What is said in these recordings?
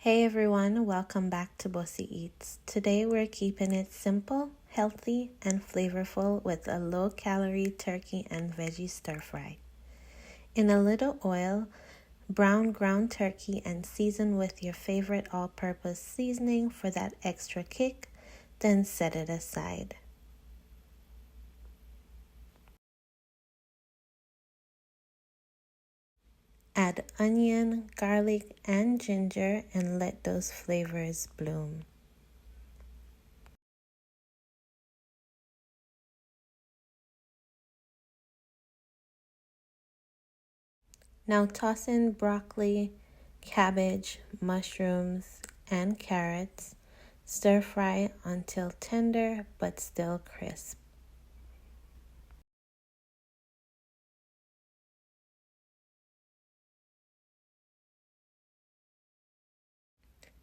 Hey everyone, welcome back to Bossy Eats. Today we're keeping it simple, healthy, and flavorful with a low-calorie turkey and veggie stir-fry. In a little oil, brown ground turkey and season with your favorite all-purpose seasoning for that extra kick, then set it aside. Add onion, garlic, and ginger and let those flavors bloom. Now toss in broccoli, cabbage, mushrooms, and carrots. Stir fry until tender but still crisp.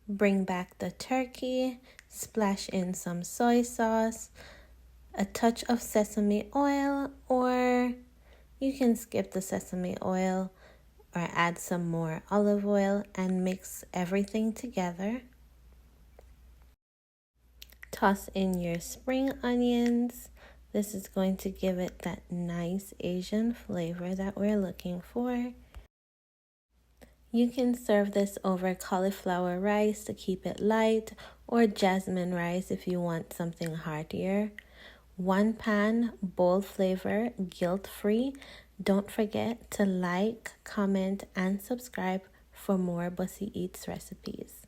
Bring back the turkey, splash in some soy sauce, a touch of sesame oil, or you can skip the sesame oil or add some more olive oil and mix everything together. Toss in your spring onions. This is going to give it that nice Asian flavor that we're looking for. You can serve this over cauliflower rice to keep it light, or jasmine rice if you want something heartier. One pan, bold flavor, guilt-free. Don't forget to like, comment, and subscribe for more Bossy Eats recipes.